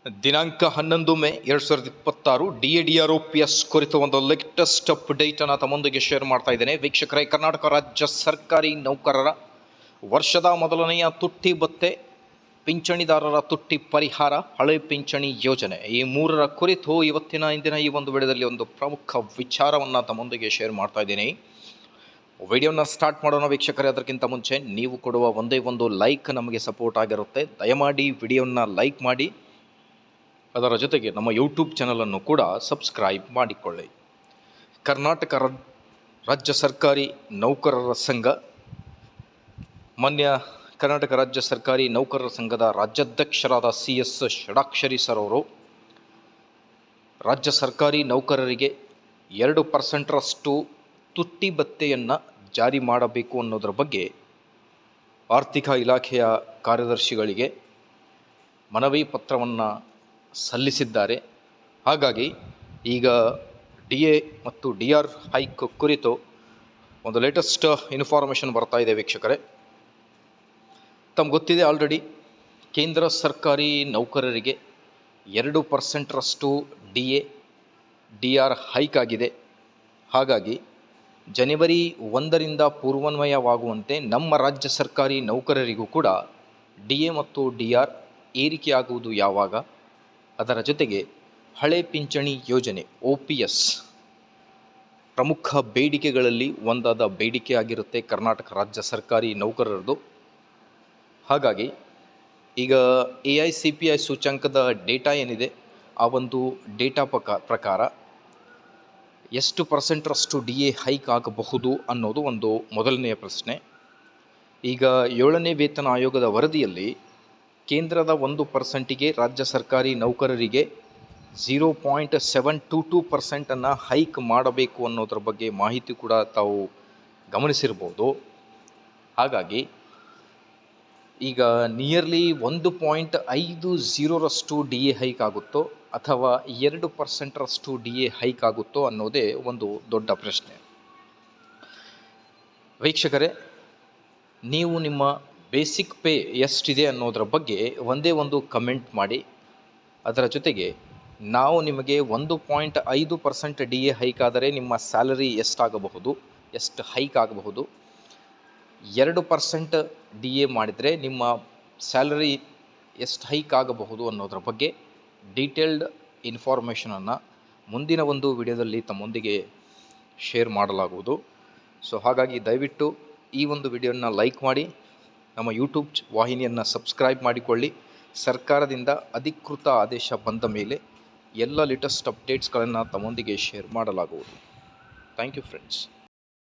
ದಿನಾಂಕ 11 ಮೇ 2026 DADROPS ಕುರಿತು ಒಂದು ಲೇಟೆಸ್ಟ್ ಅಪ್ಡೇಟನ್ನು ತಮ್ಮೊಂದಿಗೆ ಶೇರ್ ಮಾಡ್ತಾ ಇದ್ದೇನೆ. ವೀಕ್ಷಕರೇ, ಕರ್ನಾಟಕ ರಾಜ್ಯ ಸರ್ಕಾರಿ ನೌಕರರ ವರ್ಷದ ಮೊದಲನೆಯ ತುಟ್ಟಿ ಭತ್ಯೆ, ಪಿಂಚಣಿದಾರರ ತುಟ್ಟಿ ಪರಿಹಾರ, ಹಳೆ ಪಿಂಚಣಿ ಯೋಜನೆ, ಈ ಮೂರರ ಕುರಿತು ಇಂದಿನ ಈ ಒಂದು ವಿಡಿಯೋದಲ್ಲಿ ಒಂದು ಪ್ರಮುಖ ವಿಚಾರವನ್ನು ತಮ್ಮೊಂದಿಗೆ ಶೇರ್ ಮಾಡ್ತಾ ಇದ್ದೀನಿ. ವಿಡಿಯೋನ ಸ್ಟಾರ್ಟ್ ಮಾಡೋಣ ವೀಕ್ಷಕರೇ. ಅದಕ್ಕಿಂತ ಮುಂಚೆ ನೀವು ಕೊಡುವ ಒಂದೇ ಒಂದು ಲೈಕ್ ನಮಗೆ ಸಪೋರ್ಟ್ ಆಗಿರುತ್ತೆ. ದಯಮಾಡಿ ವಿಡಿಯೋನ ಲೈಕ್ ಮಾಡಿ, ಅದರ ಜೊತೆಗೆ ನಮ್ಮ ಯೂಟ್ಯೂಬ್ ಚಾನಲನ್ನು ಕೂಡ ಸಬ್ಸ್ಕ್ರೈಬ್ ಮಾಡಿಕೊಳ್ಳಿ. ಕರ್ನಾಟಕ ರಾಜ್ಯ ಸರ್ಕಾರಿ ನೌಕರರ ಸಂಘ, ಮಾನ್ಯ ಕರ್ನಾಟಕ ರಾಜ್ಯ ಸರ್ಕಾರಿ ನೌಕರರ ಸಂಘದ ರಾಜ್ಯಾಧ್ಯಕ್ಷರಾದ CS ಷಡಾಕ್ಷರಿ ಸರ್ ಅವರು ರಾಜ್ಯ ಸರ್ಕಾರಿ ನೌಕರರಿಗೆ 2% ತುಟ್ಟಿ ಭತ್ಯೆಯನ್ನು ಜಾರಿ ಮಾಡಬೇಕು ಅನ್ನೋದರ ಬಗ್ಗೆ ಆರ್ಥಿಕ ಇಲಾಖೆಯ ಕಾರ್ಯದರ್ಶಿಗಳಿಗೆ ಮನವಿ ಪತ್ರವನ್ನು ಸಲ್ಲಿಸಿದ್ದಾರೆ. ಹಾಗಾಗಿ ಈಗ DA ಮತ್ತು DR ಹೈಕ್ ಕುರಿತು ಒಂದು ಲೇಟೆಸ್ಟ್ ಇನ್ಫಾರ್ಮೇಷನ್ ಬರ್ತಾ ಇದೆ ವೀಕ್ಷಕರೇ. ತಮ್ಗೆ ಗೊತ್ತಿದೆ, ಆಲ್ರೆಡಿ ಕೇಂದ್ರ ಸರ್ಕಾರಿ ನೌಕರರಿಗೆ 2% DA DR ಹೈಕ್ ಆಗಿದೆ. ಹಾಗಾಗಿ ಜನವರಿ 1ರಿಂದ ಪೂರ್ವಾನ್ವಯವಾಗುವಂತೆ ನಮ್ಮ ರಾಜ್ಯ ಸರ್ಕಾರಿ ನೌಕರರಿಗೂ ಕೂಡ DA ಮತ್ತು DR ಏರಿಕೆಯಾಗುವುದು ಯಾವಾಗ, ಅದರ ಜೊತೆಗೆ ಹಳೆ ಪಿಂಚಣಿ ಯೋಜನೆ OPS ಪ್ರಮುಖ ಬೇಡಿಕೆಗಳಲ್ಲಿ ಒಂದಾದ ಬೇಡಿಕೆ ಆಗಿರುತ್ತೆ ಕರ್ನಾಟಕ ರಾಜ್ಯ ಸರ್ಕಾರಿ ನೌಕರರದು. ಹಾಗಾಗಿ ಈಗ AICPI ಸೂಚ್ಯಂಕದ ಡೇಟಾ ಏನಿದೆ, ಆ ಒಂದು ಡೇಟಾ ಪ್ರಕಾರ ಎಷ್ಟು ಪರ್ಸೆಂಟ್ರಷ್ಟು DA ಹೈಕ್ ಆಗಬಹುದು ಅನ್ನೋದು ಒಂದು ಮೊದಲನೆಯ ಪ್ರಶ್ನೆ. ಈಗ 7ನೇ ವೇತನ ಆಯೋಗದ ವರದಿಯಲ್ಲಿ ಕೇಂದ್ರದ 1%ಗೆ ರಾಜ್ಯ ಸರ್ಕಾರಿ ನೌಕರರಿಗೆ 0.722% ಹೈಕ್ ಮಾಡಬೇಕು ಅನ್ನೋದ್ರ ಬಗ್ಗೆ ಮಾಹಿತಿ ಕೂಡ ತಾವು ಗಮನಿಸಿರ್ಬೋದು. ಹಾಗಾಗಿ ಈಗ ನಿಯರ್ಲಿ 1.50ರಷ್ಟು DA ಹೈಕ್ ಆಗುತ್ತೋ ಅಥವಾ 2%ರಷ್ಟು DA ಹೈಕ್ ಆಗುತ್ತೋ ಅನ್ನೋದೇ ಒಂದು ದೊಡ್ಡ ಪ್ರಶ್ನೆ. ವೀಕ್ಷಕರೇ, ನೀವು ನಿಮ್ಮ ಬೇಸಿಕ್ ಪೇ ಎಷ್ಟಿದೆ ಅನ್ನೋದರ ಬಗ್ಗೆ ಒಂದೇ ಒಂದು ಕಮೆಂಟ್ ಮಾಡಿ. ಅದರ ಜೊತೆಗೆ ನಾವು ನಿಮಗೆ 1.5% DA ಹೈಕ್ ಆದರೆ ನಿಮ್ಮ ಸ್ಯಾಲರಿ ಎಷ್ಟಾಗಬಹುದು, ಎಷ್ಟು ಹೈಕ್ ಆಗಬಹುದು, 2% DA ಮಾಡಿದರೆ ನಿಮ್ಮ ಸ್ಯಾಲರಿ ಎಷ್ಟು ಹೈಕ್ ಆಗಬಹುದು ಅನ್ನೋದ್ರ ಬಗ್ಗೆ ಡೀಟೇಲ್ಡ್ ಇನ್ಫಾರ್ಮೇಷನನ್ನು ಮುಂದಿನ ಒಂದು ವಿಡಿಯೋದಲ್ಲಿ ತಮ್ಮೊಂದಿಗೆ ಶೇರ್ ಮಾಡಲಾಗುವುದು. ಸೊ ಹಾಗಾಗಿ ದಯವಿಟ್ಟು ಈ ಒಂದು ವಿಡಿಯೋನ ಲೈಕ್ ಮಾಡಿ, ನಮ್ಮ ಯೂಟ್ಯೂಬ್ ವಾಹಿನಿಯನ್ನು ಸಬ್ಸ್ಕ್ರೈಬ್ ಮಾಡಿಕೊಳ್ಳಿ. ಸರ್ಕಾರದಿಂದ ಅಧಿಕೃತ ಆದೇಶ ಬಂದ ಮೇಲೆ ಎಲ್ಲ ಲೇಟೆಸ್ಟ್ ಅಪ್ಡೇಟ್ಸ್ಗಳನ್ನು ತಮ್ಮೊಂದಿಗೆ ಶೇರ್ ಮಾಡಲಾಗುವುದು. Thank you friends.